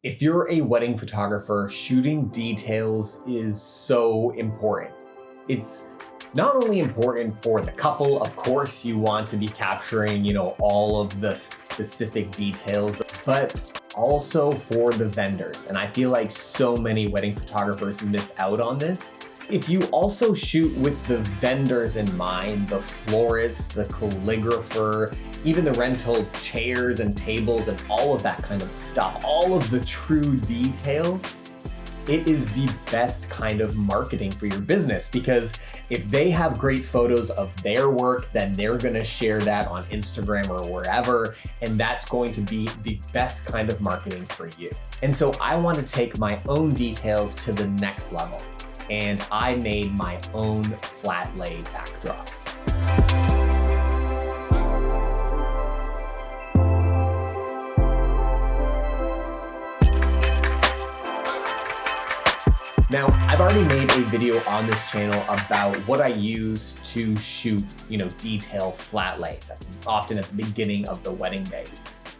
If you're a wedding photographer, shooting details is so important. It's not only important for the couple, of course, you want to be capturing, all of the specific details, but also for the vendors. And I feel like so many wedding photographers miss out on this. If you also shoot with the vendors in mind, the florist, the calligrapher, even the rental chairs and tables and all of that kind of stuff, all of the true details, it is the best kind of marketing for your business, because if they have great photos of their work, then they're going to share that on Instagram or wherever, and that's going to be the best kind of marketing for you. And so I want to take my own details to the next level, and I made my own flat lay backdrop. Now, I've already made a video on this channel about what I use to shoot, detail flat lays, often at the beginning of the wedding day.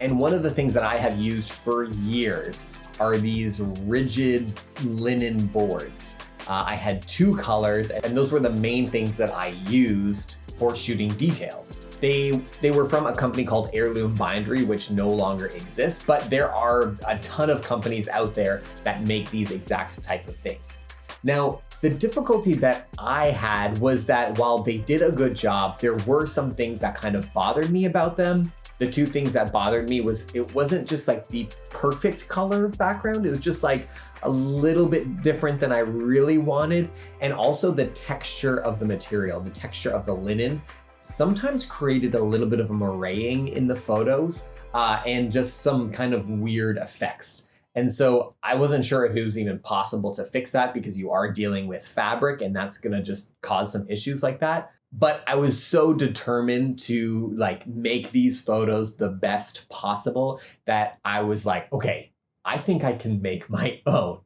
And one of the things that I have used for years are these rigid linen boards. I had two colors, and those were the main things that I used for shooting details. They were from a company called Heirloom Bindery, which no longer exists, but there are a ton of companies out there that make these exact type of things. Now, the difficulty that I had was that while they did a good job, there were some things that kind of bothered me about them. The two things that bothered me was it wasn't just like the perfect color of background. It was just like a little bit different than I really wanted. And also the texture of the material, the texture of the linen sometimes created a little bit of a murraying in the photos and just some kind of weird effects. And so I wasn't sure if it was even possible to fix that, because you are dealing with fabric and that's gonna just cause some issues like that. But I was so determined to make these photos the best possible that I was like, okay, I think I can make my own.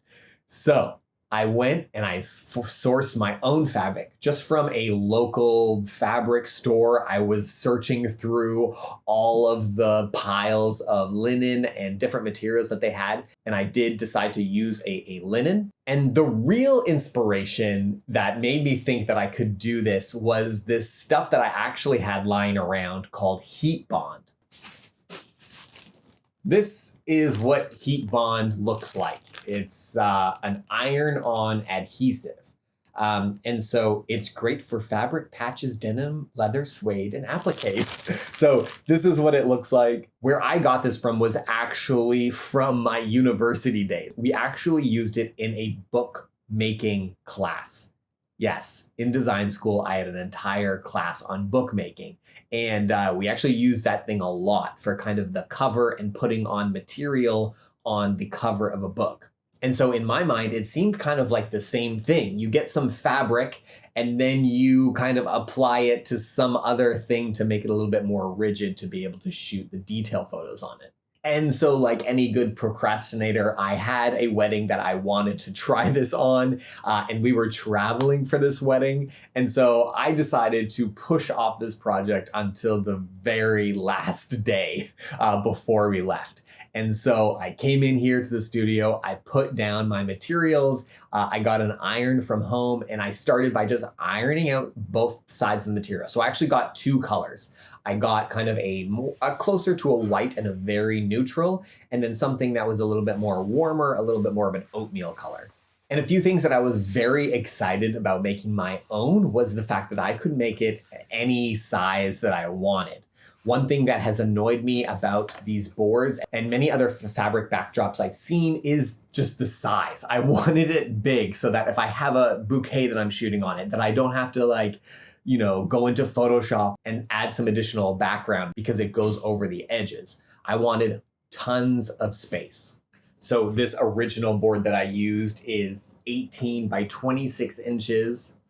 So I went and I sourced my own fabric just from a local fabric store. I was searching through all of the piles of linen and different materials that they had, and I did decide to use a linen. And the real inspiration that made me think that I could do this was this stuff that I actually had lying around called heat bond. This is what heat bond looks like. It's an iron-on adhesive. And so it's great for fabric, patches, denim, leather, suede, and appliques. So this is what it looks like. Where I got this from was actually from my university days. We actually used it in a book making class. Yes, in design school, I had an entire class on bookmaking. And we actually used that thing a lot for kind of the cover and putting on material on the cover of a book. And so in my mind, it seemed kind of like the same thing. You get some fabric and then you kind of apply it to some other thing to make it a little bit more rigid to be able to shoot the detail photos on it. And so like any good procrastinator, I had a wedding that I wanted to try this on, and we were traveling for this wedding. And so I decided to push off this project until the very last day before we left. And so I came in here to the studio, I put down my materials, I got an iron from home, and I started by just ironing out both sides of the material. So I actually got two colors. I got kind of a closer to a white and a very neutral, and then something that was a little bit more warmer, a little bit more of an oatmeal color. And a few things that I was very excited about making my own was the fact that I could make it any size that I wanted. One thing that has annoyed me about these boards and many other fabric backdrops I've seen is just the size. I wanted it big so that if I have a bouquet that I'm shooting on it, that I don't have to go into Photoshop and add some additional background because it goes over the edges. I wanted tons of space. So this original board that I used is 18 by 26 inches.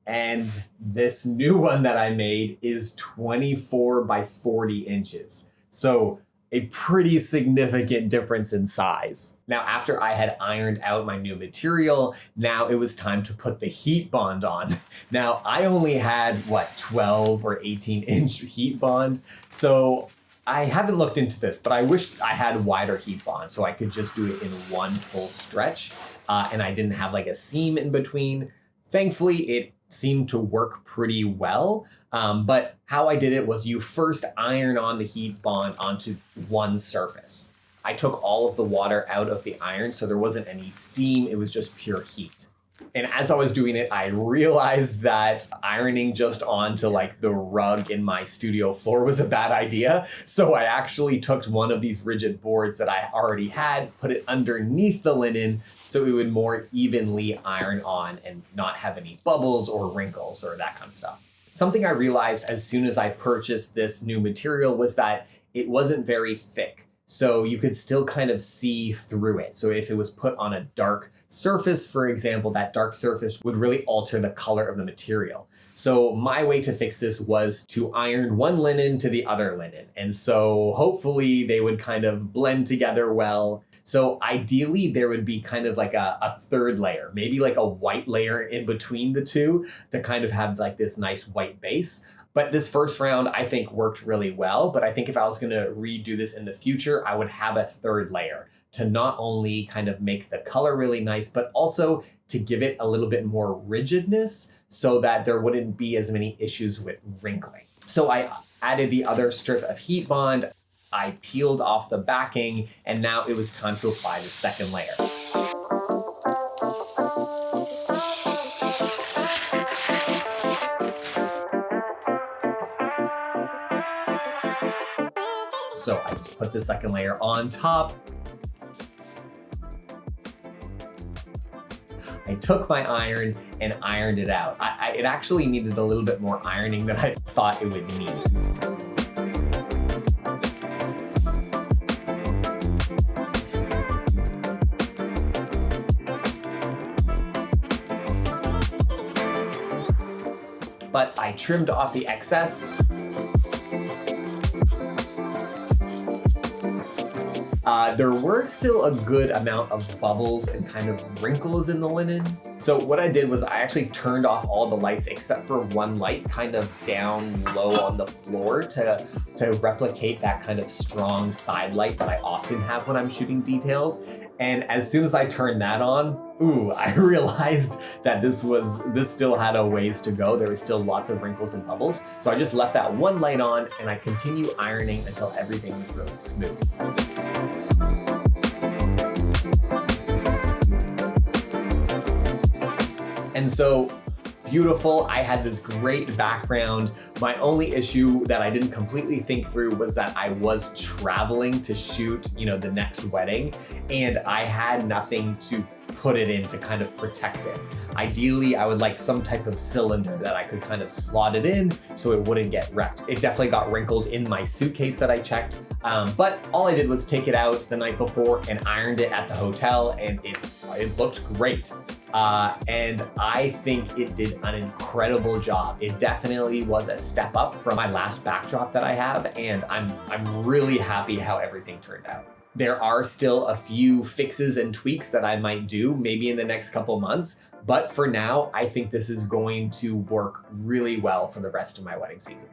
And this new one that I made is 24 by 40 inches. So a pretty significant difference in size. Now, after I had ironed out my new material, now it was time to put the heat bond on. Now, I only had 12 or 18 inch heat bond. So I haven't looked into this, but I wish I had wider heat bond so I could just do it in one full stretch and I didn't have like a seam in between. Thankfully, it seemed to work pretty well. But how I did it was you first iron on the heat bond onto one surface. I took all of the water out of the iron, so there wasn't any steam. It was just pure heat. And as I was doing it, I realized that ironing just onto like the rug in my studio floor was a bad idea. So I actually took one of these rigid boards that I already had, put it underneath the linen so it would more evenly iron on and not have any bubbles or wrinkles or that kind of stuff. Something I realized as soon as I purchased this new material was that it wasn't very thick. So you could still kind of see through it. So if it was put on a dark surface, for example, that dark surface would really alter the color of the material. So my way to fix this was to iron one linen to the other linen. And so hopefully they would kind of blend together well. So ideally there would be kind of like a third layer, maybe like a white layer in between the two to kind of have like this nice white base. But this first round, I think, worked really well. But I think if I was going to redo this in the future, I would have a third layer to not only kind of make the color really nice, but also to give it a little bit more rigidness so that there wouldn't be as many issues with wrinkling. So I added the other strip of heat bond. I peeled off the backing, and now it was time to apply the second layer. So I just put the second layer on top. I took my iron and ironed it out. It actually needed a little bit more ironing than I thought it would need. But I trimmed off the excess. There were still a good amount of bubbles and kind of wrinkles in the linen. So what I did was I actually turned off all the lights except for one light kind of down low on the floor to replicate that kind of strong side light that I often have when I'm shooting details. And as soon as I turned that on, I realized that this still had a ways to go. There was still lots of wrinkles and bubbles. So I just left that one light on and I continued ironing until everything was really smooth. And so beautiful. I had this great background. My only issue that I didn't completely think through was that I was traveling to shoot, the next wedding, and I had nothing to put it in to kind of protect it. Ideally, I would like some type of cylinder that I could kind of slot it in so it wouldn't get wrecked. It definitely got wrinkled in my suitcase that I checked, but all I did was take it out the night before and ironed it at the hotel, and it looked great. And I think it did an incredible job. It definitely was a step up from my last backdrop that I have, and I'm really happy how everything turned out. There are still a few fixes and tweaks that I might do maybe in the next couple months, but for now, I think this is going to work really well for the rest of my wedding season.